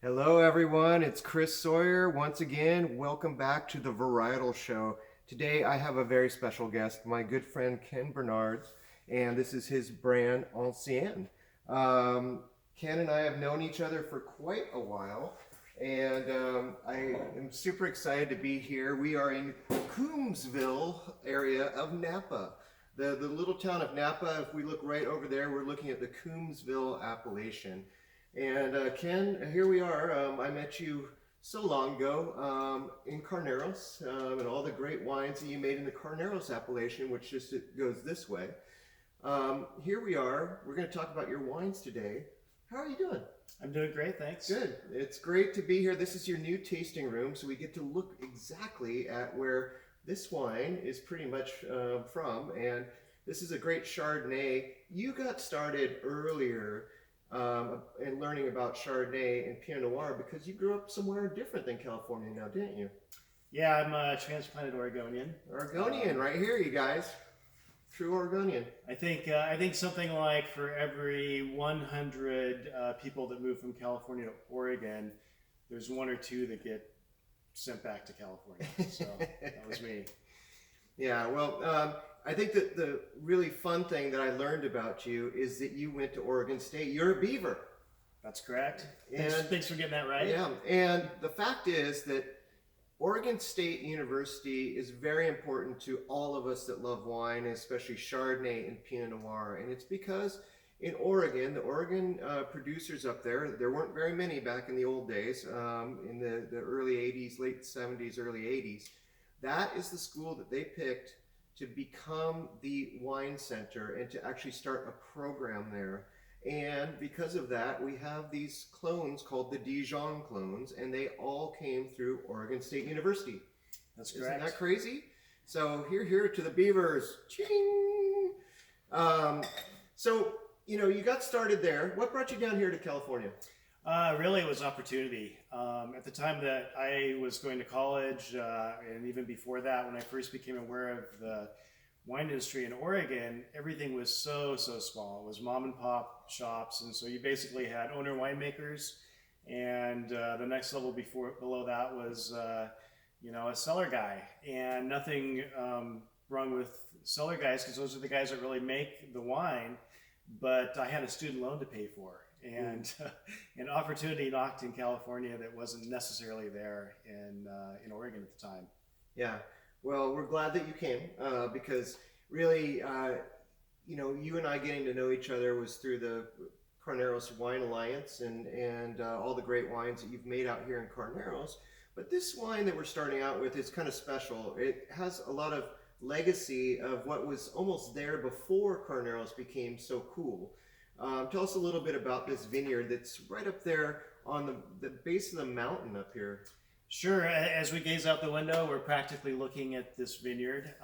Hello, everyone. It's Chris Sawyer. Once again, welcome back to the Varietal Show. Today, I have a very special guest, my good friend Ken Bernards, and this is his brand, Ancien. Ken and I have known each other for quite a while, and I am super excited to be here. We are in Coombsville area of Napa. The little town of Napa, if we look right over there, we're looking at the Coombsville appellation. And Ken, here we are. I met you so long ago in Carneros and all the great wines that you made in the Carneros appellation, which just it goes this way. Here we are. We're going to talk about your wines today. How are you doing? I'm doing great, thanks. Good. It's great to be here. This is your new tasting room, so we get to look exactly at where this wine is pretty much from. And this is a great Chardonnay. You got started earlier and learning about Chardonnay and Pinot Noir because you grew up somewhere different than California now, didn't you? Yeah, I'm a transplanted Oregonian. Oregonian, right here, you guys. True Oregonian. I think something like for every 100 people that move from California to Oregon, there's one or two that get sent back to California. So that was me. Yeah, well, I think that the really fun thing that I learned about you is that you went to Oregon State. You're a Beaver. That's correct. And Thanks for getting that right. Yeah, and the fact is that Oregon State University is very important to all of us that love wine, especially Chardonnay and Pinot Noir. And it's because in Oregon, the Oregon producers up there, there weren't very many back in the old days, in the early 80s, late 70s, early 80s. That is the school that they picked to become the wine center and to actually start a program there. And because of that, we have these clones called the Dijon clones, and they all came through Oregon State University. That's correct. Isn't that crazy? So here to the Beavers. Ching! So, you got started there. What brought you down here to California? Really, it was opportunity. At the time that I was going to college, and even before that, when I first became aware of the wine industry in Oregon, everything was so small. It was mom and pop shops, and so you basically had owner winemakers, and the next level below that was a cellar guy, and nothing wrong with cellar guys because those are the guys that really make the wine. But I had a student loan to pay for, and an opportunity knocked in California that wasn't necessarily there in Oregon at the time. Yeah. Well, we're glad that you came because really, you and I getting to know each other was through the Carneros Wine Alliance and all the great wines that you've made out here in Carneros. But this wine that we're starting out with is kind of special. It has a lot of legacy of what was almost there before Carneros became so cool. Tell us a little bit about this vineyard that's right up there on the base of the mountain up here. Sure. As we gaze out the window, we're practically looking at this vineyard.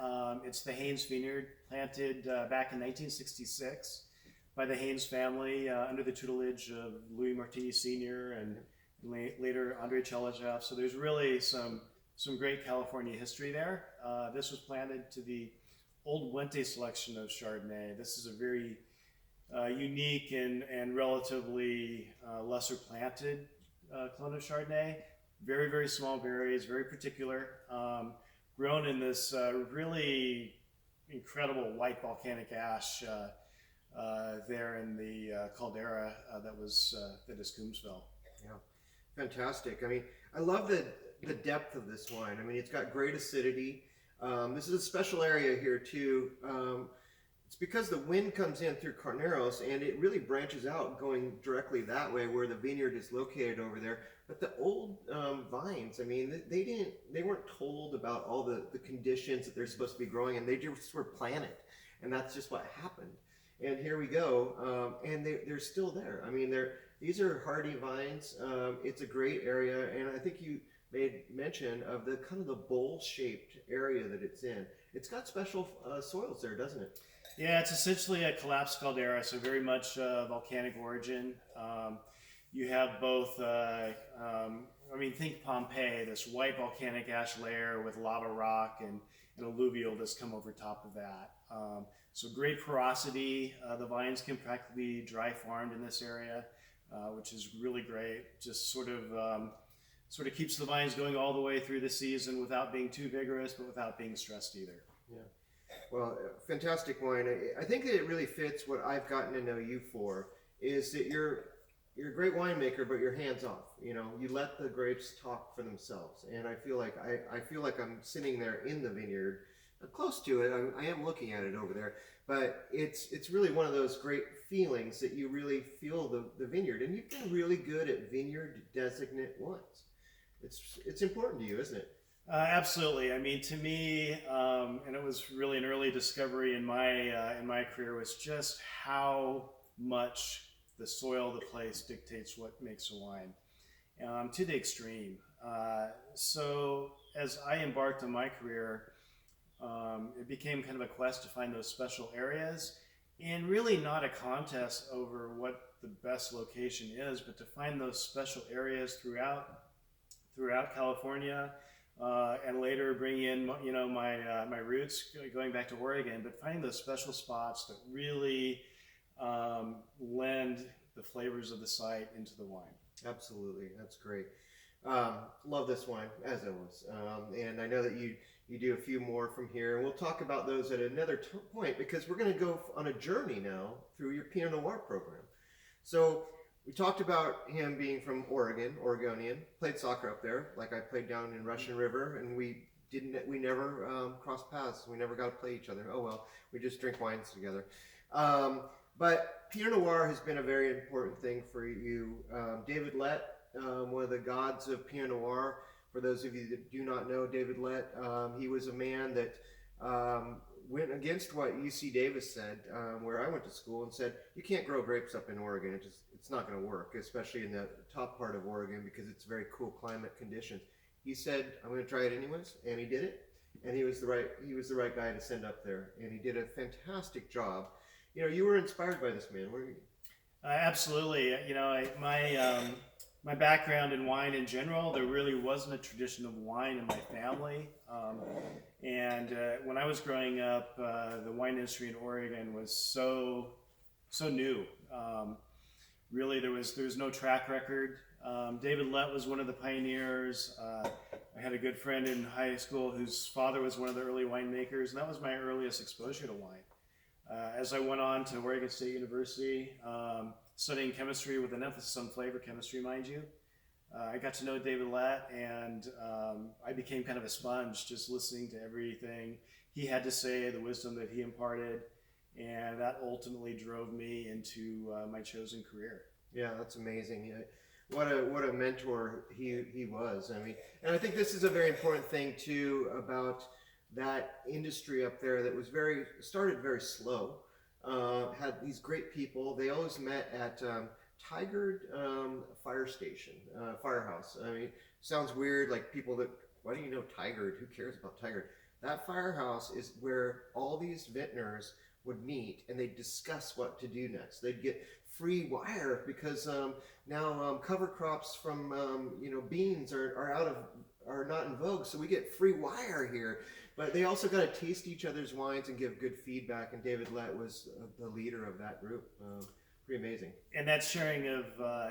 It's the Haynes Vineyard, planted back in 1966 by the Haynes family under the tutelage of Louis Martini Sr. and later Andre Chelachev. So there's really some great California history there. This was planted to the Old Wente selection of Chardonnay. This is a very unique and relatively lesser planted clone of Chardonnay. Very, very small berries, very particular, grown in this really incredible white volcanic ash there in the caldera that is Coombsville. Yeah, fantastic. I mean, I love the depth of this wine. I mean, it's got great acidity. This is a special area here too. It's because the wind comes in through Carneros and it really branches out going directly that way where the vineyard is located over there. But the old vines, I mean, they weren't told about all the conditions that they're supposed to be growing in. They just were planted, and that's just what happened. And here we go, and they're still there. I mean, these are hardy vines. It's a great area, and I think you made mention of the kind of the bowl-shaped area that it's in. It's got special soils there, doesn't it? Yeah, it's essentially a collapsed caldera, so very much volcanic origin. You have both, think Pompeii, this white volcanic ash layer with lava rock and alluvial that's come over top of that. So great porosity. The vines can practically be dry farmed in this area. which is really great. Just sort of keeps the vines going all the way through the season without being too vigorous, but without being stressed either. Yeah. Well, fantastic wine. I think that it really fits what I've gotten to know you for, is that you're a great winemaker, but you're hands off. You know, you let the grapes talk for themselves. And I feel like I'm sitting there in the vineyard, close to it. I am looking at it over there, but it's really one of those great feelings that you really feel the vineyard. And you've been really good at vineyard designate wines. It's important to you, isn't it? Absolutely. I mean, to me, and it was really an early discovery in my career, was just how much the soil of the place dictates what makes a wine, to the extreme. So as I embarked on my career, it became kind of a quest to find those special areas, and really not a contest over what the best location is, but to find those special areas throughout California. And later bring in, my roots going back to Oregon, but finding those special spots that really lend the flavors of the site into the wine. Absolutely, that's great. Love this wine, as always. And I know that you do a few more from here, and we'll talk about those at another point, because we're going to go on a journey now through your Pinot Noir program. So we talked about him being from Oregon, Oregonian, played soccer up there, like I played down in Russian River, and we never crossed paths. We never got to play each other. Oh well, we just drink wines together. But Pinot Noir has been a very important thing for you. David Lett, one of the gods of Pinot Noir. For those of you that do not know David Lett, he was a man that went against what UC Davis said, where I went to school, and said, you can't grow grapes up in Oregon. It's not going to work, especially in the top part of Oregon, because it's very cool climate conditions. He said, I'm going to try it anyways, and he did it. And he was the right guy to send up there, and he did a fantastic job. You know, you were inspired by this man, weren't you? Absolutely. You know, my background in wine in general, there really wasn't a tradition of wine in my family. And when I was growing up, the wine industry in Oregon was so new. Really, there was no track record. David Lett was one of the pioneers. I had a good friend in high school whose father was one of the early winemakers, and that was my earliest exposure to wine. As I went on to Oregon State University, studying chemistry with an emphasis on flavor chemistry, mind you, I got to know David Lett, and I became kind of a sponge, just listening to everything he had to say, the wisdom that he imparted, and that ultimately drove me into my chosen career. Yeah, that's amazing. What a mentor he was. I mean, and I think this is a very important thing too about that industry up there that was started very slow. Had these great people. They always met at Tigard fire station, firehouse. I mean, sounds weird, like people that, why do you know Tigard? Who cares about Tigard? That firehouse is where all these vintners would meet, and they'd discuss what to do next. They'd get free wire because now cover crops from beans are not in vogue, so we get free wire here. But they also got to taste each other's wines and give good feedback, and David Lett was the leader of that group. Pretty amazing. And that sharing of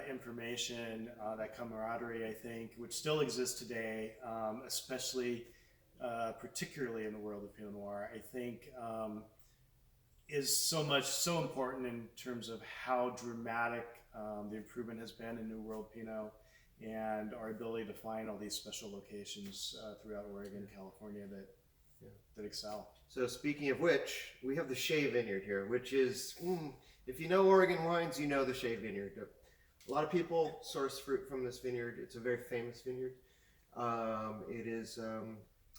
information, that camaraderie, I think, which still exists today, especially particularly in the world of Pinot Noir, I think is so important in terms of how dramatic the improvement has been in New World Pinot, and our ability to find all these special locations throughout Oregon, California that excel. So speaking of which, we have the Shea Vineyard here, which is, if you know Oregon wines, you know the Shea Vineyard. A lot of people source fruit from this vineyard. It's a very famous vineyard.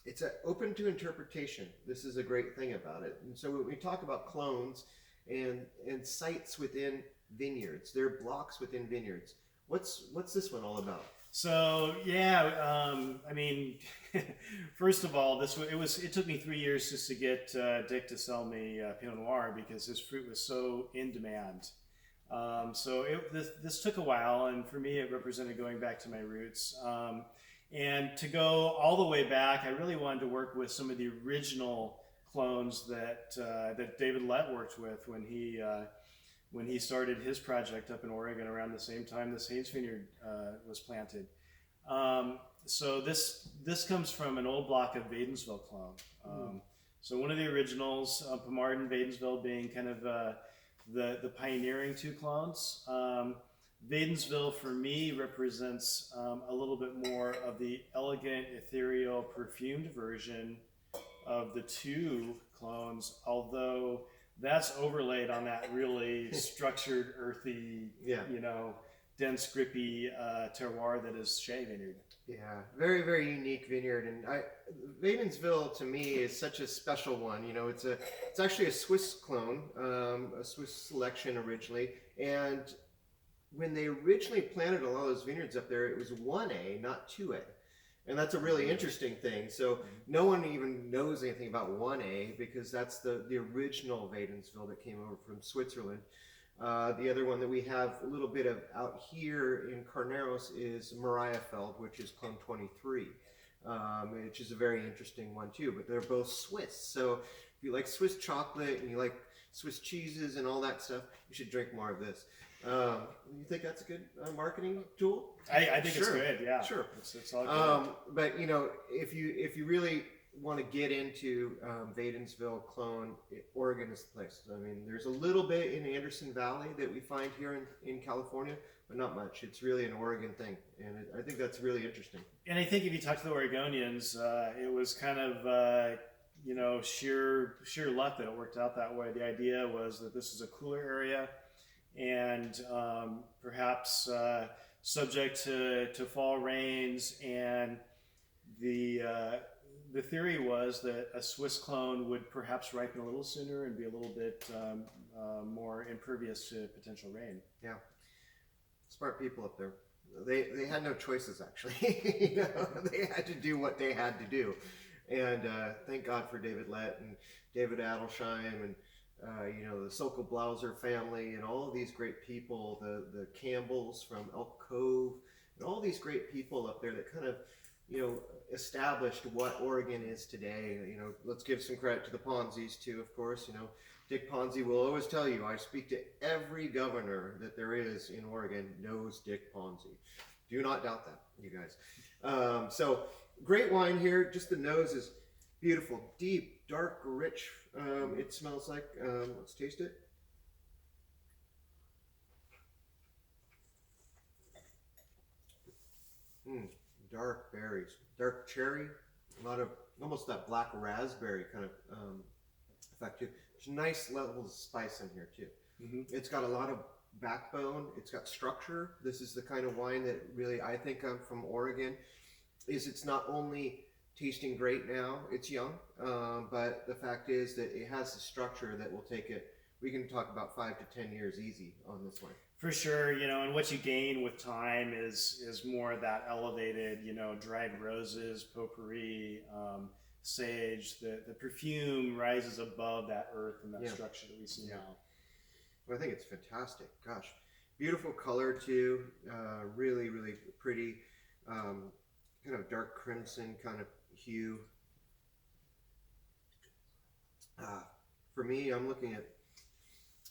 It's open to interpretation. This is a great thing about it. And so when we talk about clones and sites within vineyards, they're blocks within vineyards. What's this one all about? So yeah, I mean, first of all, it took me 3 years just to get Dick to sell me Pinot Noir, because his fruit was so in demand. So this took a while, and for me, it represented going back to my roots. And to go all the way back, I really wanted to work with some of the original clones that David Lett worked with when he when he started his project up in Oregon around the same time this Haynes Vineyard was planted. So this comes from an old block of Wadensville clone. So one of the originals, Pommard and Wadensville being kind of the pioneering two clones. Wadensville for me represents a little bit more of the elegant, ethereal, perfumed version of the two clones, although that's overlaid on that really structured, earthy, dense, grippy terroir that is Shea Vineyard. Yeah, very, very unique vineyard, and Wadensville to me is such a special one. It's actually a Swiss clone, a Swiss selection originally, and when they originally planted a lot of those vineyards up there, it was 1A, not 2A. And that's a really interesting thing. So no one even knows anything about 1A because that's the original Wadensville that came over from Switzerland. The other one that we have a little bit of out here in Carneros is Mariafeld, which is clone 23, which is a very interesting one too, but they're both Swiss. So if you like Swiss chocolate and you like Swiss cheeses and all that stuff, you should drink more of this. You think that's a good marketing tool? I think it's good. Yeah, sure. It's all good. But if you really want to get into Wadensville clone, Oregon is the place. I mean, there's a little bit in Anderson Valley that we find here in California, but not much. It's really an Oregon thing, and I think that's really interesting. And I think if you talk to the Oregonians, it was kind of sheer luck that it worked out that way. The idea was that this is a cooler area, and perhaps subject to fall rains, and the theory was that a Swiss clone would perhaps ripen a little sooner and be a little bit more impervious to potential rain. Yeah, smart people up there. They had no choices, actually. They had to do what they had to do, and thank God for David Lett and David Adelsheim and the Sokol Blauser family and all of these great people, the Campbells from Elk Cove, and all these great people up there that kind of established what Oregon is today. Let's give some credit to the Ponzis too, of course. Dick Ponzi will always tell you, I speak to every governor that there is in Oregon knows Dick Ponzi. Do not doubt that, you guys. So great wine here. Just the nose is beautiful, deep, dark, rich. It smells like, let's taste it. Dark berries, dark cherry, a lot of almost that black raspberry kind of effect too. There's nice levels of spice in here too. It's got a lot of backbone. It's got structure. This is the kind of wine that really I think of from Oregon. It's not only tasting great now, it's young, but the fact is that it has the structure that will take it. We can talk about 5 to 10 years easy on this one. For sure, and what you gain with time is more of that elevated, dried roses, potpourri, sage. The perfume rises above that earth and that structure that we see now. Well, I think it's fantastic. Gosh, beautiful color too. Really, really pretty. Kind of dark crimson kind of hue. For me, I'm looking at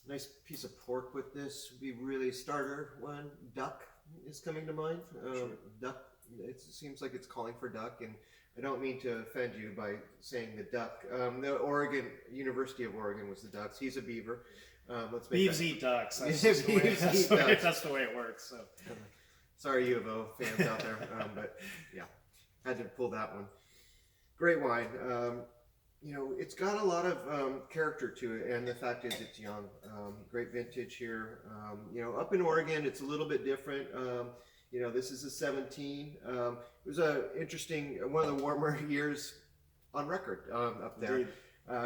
nice piece of pork with this would be really starter one. Duck is coming to mind. Duck, it seems like it's calling for duck, and I don't mean to offend you by saying the duck. The University of Oregon was the ducks. He's a beaver. Beavs eat ducks. That's the way it works. So. Sorry, U of O fans out there, but yeah, had to pull that one. Great wine. It's got a lot of character to it, and the fact is it's young. Great vintage here. Up in Oregon, it's a little bit different. This is a 17. It was one of the warmer years on record up there,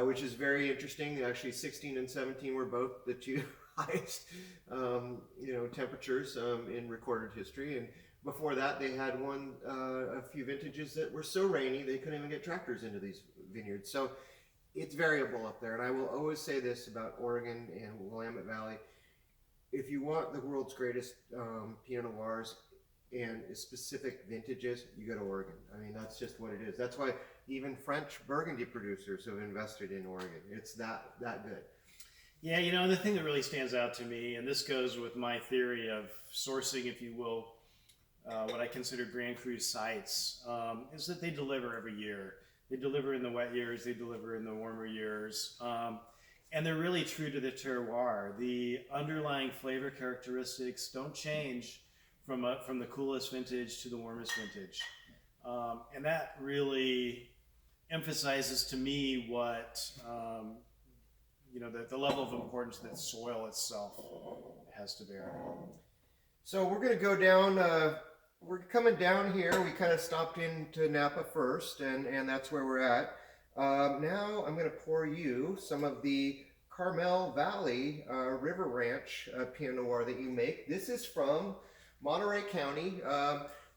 which is very interesting. Actually, 16 and 17 were both the two highest, temperatures in recorded history. And before that, they had a few vintages that were so rainy they couldn't even get tractors into these vineyards. So it's variable up there. And I will always say this about Oregon and Willamette Valley. If you want the world's greatest Pinot Noirs and specific vintages, you go to Oregon. I mean, that's just what it is. That's why even French Burgundy producers have invested in Oregon. It's that good. Yeah, the thing that really stands out to me, and this goes with my theory of sourcing, if you will, what I consider Grand Cru sites, is that they deliver every year. They deliver in the wet years, they deliver in the warmer years, and they're really true to the terroir. The underlying flavor characteristics don't change from the coolest vintage to the warmest vintage. And that really emphasizes to me what, the level of importance that soil itself has to bear. So we're going to go down, we're coming down here. We kind of stopped into Napa first, and that's where we're at. Now I'm going to pour you some of the Carmel Valley River Ranch Pinot Noir that you make. This is from Monterey County.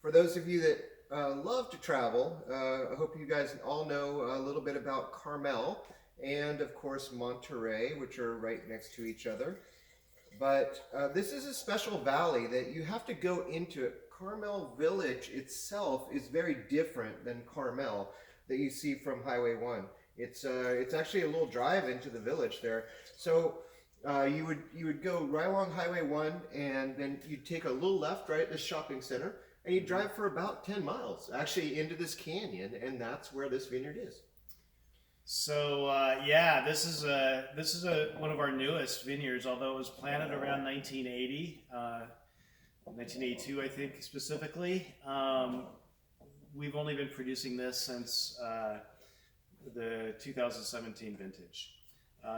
For those of you that love to travel, I hope you guys all know a little bit about Carmel and of course Monterey, which are right next to each other. But this is a special valley that you have to go into it. Carmel Village itself is very different than Carmel that you see from Highway 1. It's actually a little drive into the village there. So you would go right along Highway 1, and then you'd take a little left right at the shopping center, and you drive for about 10 miles actually into this canyon, and that's where this vineyard is. So this is one of our newest vineyards, although it was planted around 1980, 1982 I think specifically. We've only been producing this since the 2017 vintage.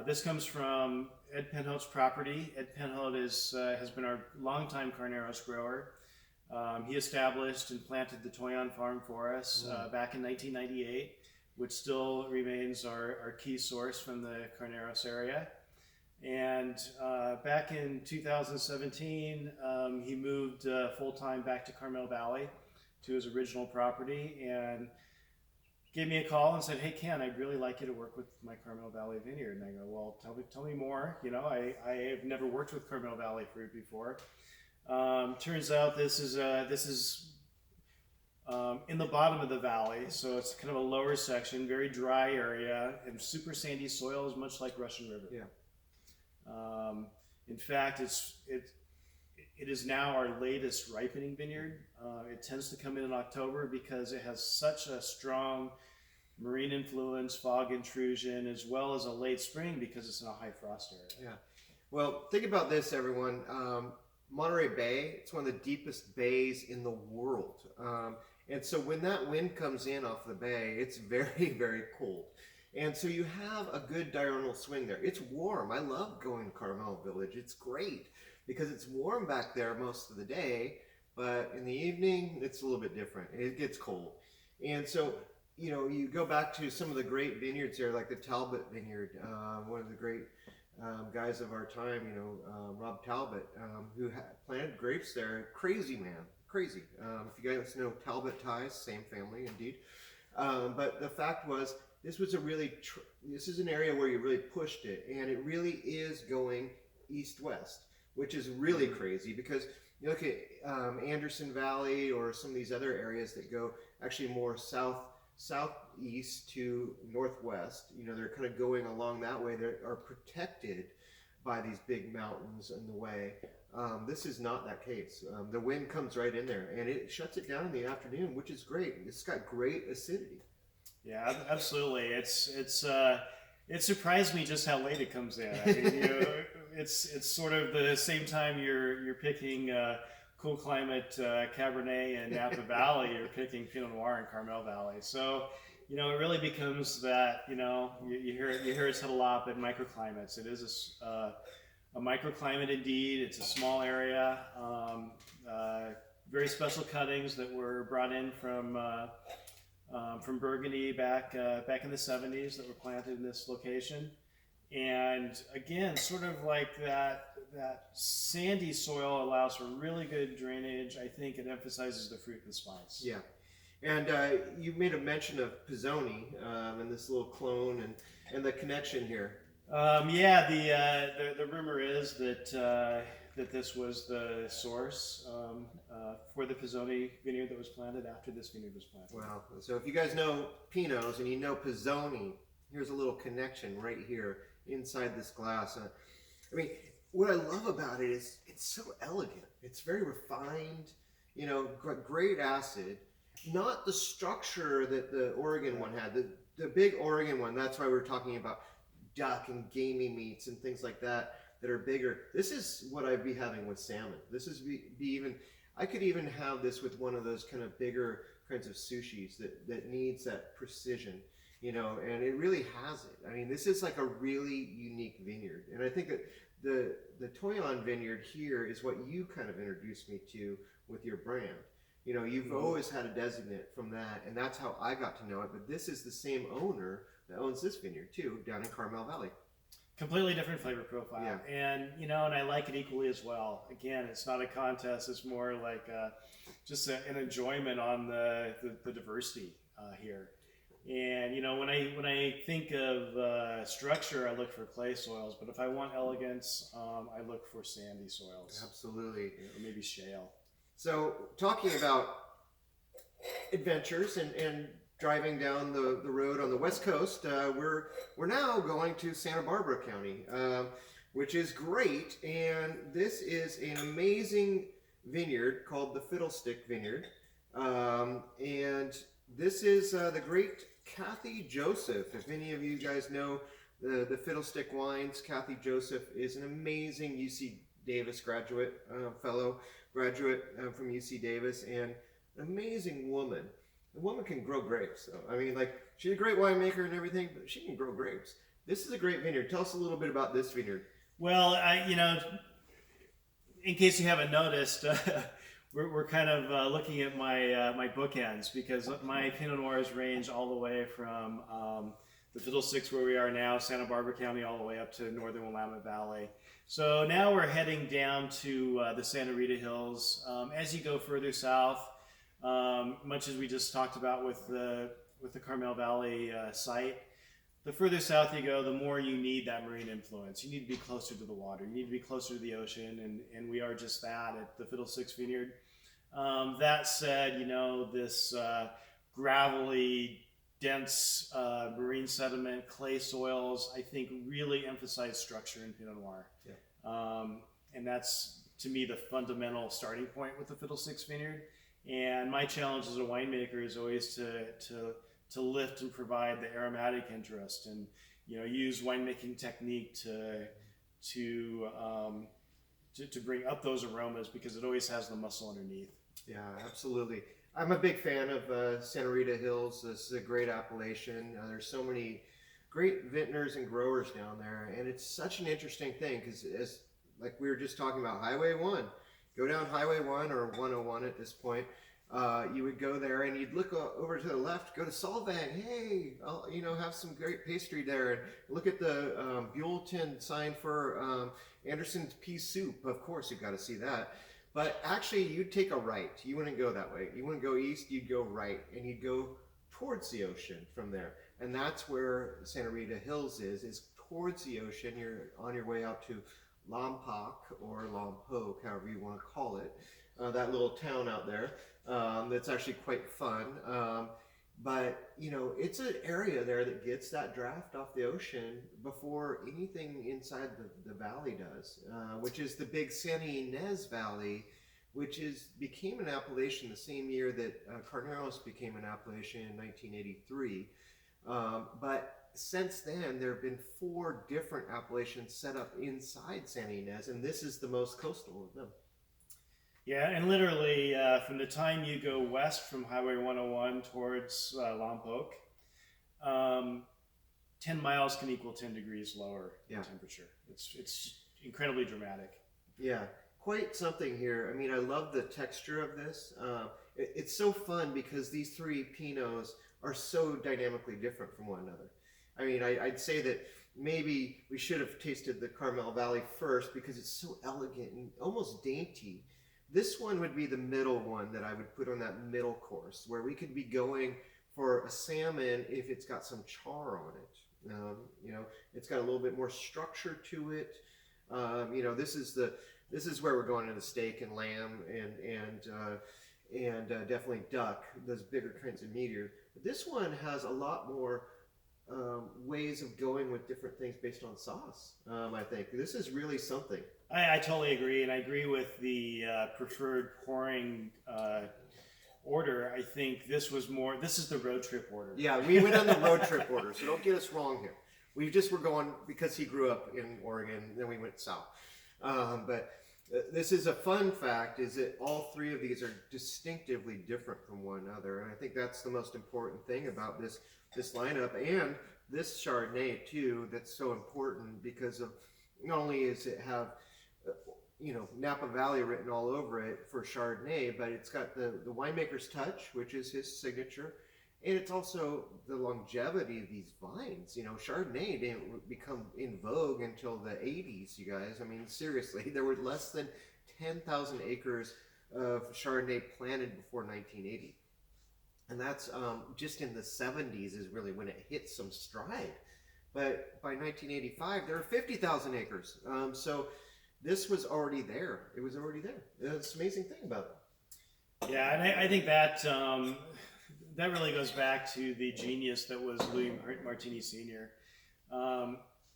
This comes from Ed Penhote's property. Ed Penhote has been our longtime Carneros grower. He established and planted the Toyon farm for us back in 1998, which still remains our key source from the Carneros area. And back in 2017, he moved full-time back to Carmel Valley to his original property and gave me a call and said, "Hey Ken, I'd really like you to work with my Carmel Valley vineyard." And I go, "Well, tell me more. I have never worked with Carmel Valley fruit before." Turns out this is in the bottom of the valley, so it's kind of a lower section, very dry area, and super sandy soils, much like Russian River. Yeah. In fact, it is now our latest ripening vineyard. It tends to come in October because it has such a strong marine influence, fog intrusion, as well as a late spring because it's in a high frost area. Yeah. Well, think about this, everyone. Monterey Bay, it's one of the deepest bays in the world. And so when that wind comes in off the bay, it's very, very cold. And so you have a good diurnal swing there. It's warm. I love going to Carmel Village. It's great because it's warm back there most of the day, but in the evening, it's a little bit different. It gets cold. And so, you go back to some of the great vineyards there, like the Talbot Vineyard, one of the great guys of our time, Rob Talbot, who planted grapes there. Crazy man, crazy. If you guys know Talbot ties, same family indeed. But the fact was, this was this is an area where you really pushed it, and it really is going east-west, which is really crazy because you look at Anderson Valley or some of these other areas that go actually more southeast to northwest. They're kind of going along that way. They are protected by these big mountains in the way. This is not that case. The wind comes right in there and it shuts it down in the afternoon, which is great. It's got great acidity. Yeah, absolutely. It surprised me just how late it comes in. I mean, it's sort of the same time you're picking cool climate Cabernet in Napa Valley, you're picking Pinot Noir in Carmel Valley. So, it really becomes that, you hear it said a lot, but microclimates. It is a microclimate indeed. It's a small area. Very special cuttings that were brought in from Burgundy back in the 70s that were planted in this location. And again, sort of like that sandy soil allows for really good drainage. I think it emphasizes the fruit and spice. Yeah. And you made a mention of Pizzoni and this little clone and the connection here. The rumor is that this was the source for the Pizzoni vineyard that was planted after this vineyard was planted. Wow. So if you guys know Pinots and you know Pizzoni, here's a little connection right here inside this glass. I mean, what I love about it is it's so elegant. It's very refined, great acid. Not the structure that the Oregon one had. The big Oregon one, that's why we're talking about duck and gamey meats and things like that are bigger. This is what I'd be having with salmon. This is I could even have this with one of those kind of bigger kinds of sushis that needs that precision, and it really has it. I mean, this is like a really unique vineyard. And I think that the Toyon vineyard here is what you kind of introduced me to with your brand. You've always had a designate from that, and that's how I got to know it. But this is the same owner that owns this vineyard too, down in Carmel Valley. Completely different flavor profile. Yeah. And, and I like it equally as well. Again, it's not a contest. It's more like just an enjoyment on the diversity here. And, when I think of structure, I look for clay soils. But if I want elegance, I look for sandy soils. Absolutely. Or maybe shale. So talking about adventures and driving down the road on the West Coast, we're now going to Santa Barbara County, which is great. And this is an amazing vineyard called the Fiddlestick Vineyard. And this is the great Kathy Joseph. If any of you guys know the Fiddlestick Wines, Kathy Joseph is an amazing UC Davis graduate, fellow graduate from UC Davis, and an amazing woman. The woman can grow grapes. So, I mean, she's a great winemaker and everything, but she can grow grapes. This is a great vineyard. Tell us a little bit about this vineyard. Well, in case you haven't noticed, we're kind of looking at my bookends, because my Pinot Noirs range all the way from the Fiddlesticks, where we are now, Santa Barbara County, all the way up to northern Willamette Valley. So now we're heading down to the Santa Rita Hills. As you go further south, much as we just talked about with the Carmel Valley site, the further south you go, the more you need that marine influence. You need to be closer to the water. You need to be closer to the ocean, and we are just that at the Fiddlesticks Vineyard. That said, this gravelly, dense marine sediment, clay soils, I think really emphasize structure in Pinot Noir. Yeah. And that's, to me, the fundamental starting point with the Fiddlesticks Vineyard. And my challenge as a winemaker is always to lift and provide the aromatic interest, and use winemaking technique to bring up those aromas, because it always has the muscle underneath. Yeah, absolutely. I'm a big fan of Santa Rita Hills. This is a great appellation. There's so many great vintners and growers down there, and it's such an interesting thing, because like we were just talking about Highway 1, go down Highway 1 or 101 at this point. You would go there and you'd look over to the left, go to Solvang. Hey, have some great pastry there. And look at the Buellton sign for Anderson's Pea Soup. Of course, you've got to see that. But actually, you'd take a right. You wouldn't go that way. You wouldn't go east. You'd go right, and you'd go towards the ocean from there. And that's where Santa Rita Hills is towards the ocean. You're on your way out to Lompoc or Lompoc, however you want to call it. That little town out there. That's actually quite fun. But, it's an area there that gets that draft off the ocean before anything inside the valley does, which is the big Santa Ynez Valley, which became an appellation the same year that Carneros became an appellation in 1983. But since then, there have been 4 different appellations set up inside Santa Ynez, and this is the most coastal of them. Yeah, and literally from the time you go west from Highway 101 towards Lompoc, 10 miles can equal 10 degrees lower in temperature. It's incredibly dramatic. Yeah, quite something here. I mean, I love the texture of this. It's so fun because these 3 Pinots are so dynamically different from one another. I mean, I'd say that maybe we should have tasted the Carmel Valley first because it's so elegant and almost dainty. This one would be the middle one that I would put on that middle course, where we could be going for a salmon if it's got some char on it. It's got a little bit more structure to it. This is where we're going into steak and lamb and definitely duck, those bigger kinds of meat. But this one has a lot more ways of going with different things based on sauce. I think this is really something. I totally agree, and I agree with the preferred pouring order. I think this was more. This is the road trip order. Yeah, we went on the road trip order, so don't get us wrong here. We just were going because he grew up in Oregon, then we went south. But this is a fun fact: is that all three of these are distinctively different from one another, and I think that's the most important thing about this lineup and this Chardonnay too. That's so important because of not only is it have Napa Valley written all over it for Chardonnay, but it's got the winemaker's touch, which is his signature, and it's also the longevity of these vines. Chardonnay didn't become in vogue until the 80s, you guys. I mean, seriously, there were less than 10,000 acres of Chardonnay planted before 1980. And that's just in the 70s is really when it hit some stride. But by 1985, there were 50,000 acres. So this was already there. It was already there. That's the amazing thing about it. Yeah, and I think that that really goes back to the genius that was Louis Martini Sr.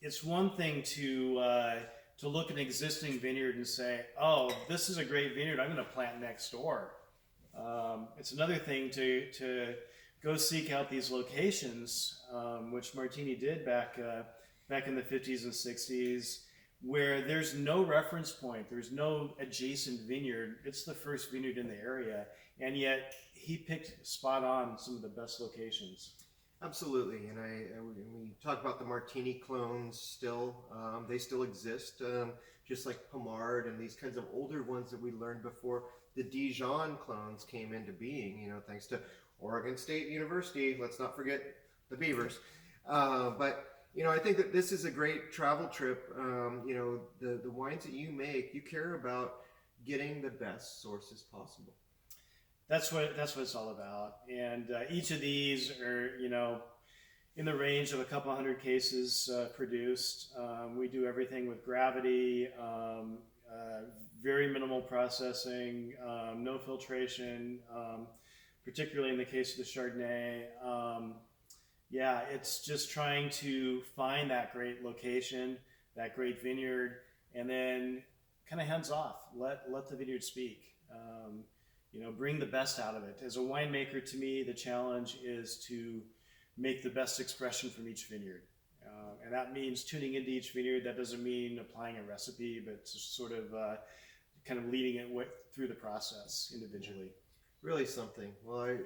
It's one thing to look at an existing vineyard and say, "Oh, this is a great vineyard. I'm going to plant next door." It's another thing to go seek out these locations, which Martini did back in the 50s and 60s, where there's no reference point, there's no adjacent vineyard. It's the first vineyard in the area, and yet he picked spot on some of the best locations. Absolutely, and we talk about the Martini clones still. They still exist, just like Pommard and these kinds of older ones that we learned before the Dijon clones came into being, thanks to Oregon State University. Let's not forget the Beavers. But I think that this is a great travel trip. The wines that you make, you care about getting the best sources possible. That's what it's all about. And each of these are, in the range of a couple hundred cases produced. We do everything with gravity, very minimal processing, no filtration, particularly in the case of the Chardonnay. It's just trying to find that great location, that great vineyard, and then kind of hands off. Let the vineyard speak. Bring the best out of it. As a winemaker, to me, the challenge is to make the best expression from each vineyard. And that means tuning into each vineyard. That doesn't mean applying a recipe, but just sort of kind of leading it through the process individually. Really something. Well, I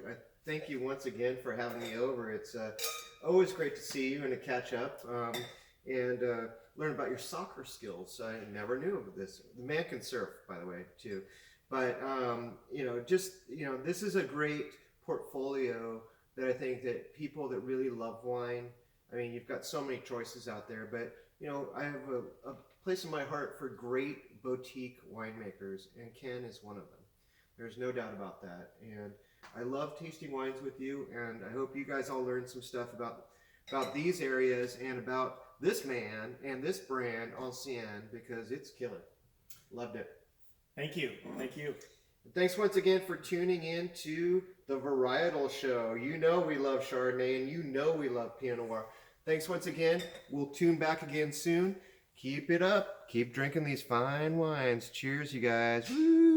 thank you once again for having me over. It's always great to see you and to catch up and learn about your soccer skills. I never knew of this. The man can surf, by the way, too. But, this is a great portfolio that I think that people that really love wine, I mean, you've got so many choices out there, but, I have a place in my heart for great boutique winemakers, and Ken is one of them. There's no doubt about that. And I love tasting wines with you, and I hope you guys all learned some stuff about these areas and about this man and this brand, Ancien, because it's killer. Loved it. Thank you. Thank you. Thanks once again for tuning in to the Varietal Show. We love Chardonnay, and we love Pinot Noir. Thanks once again. We'll tune back again soon. Keep it up. Keep drinking these fine wines. Cheers, you guys. Woo!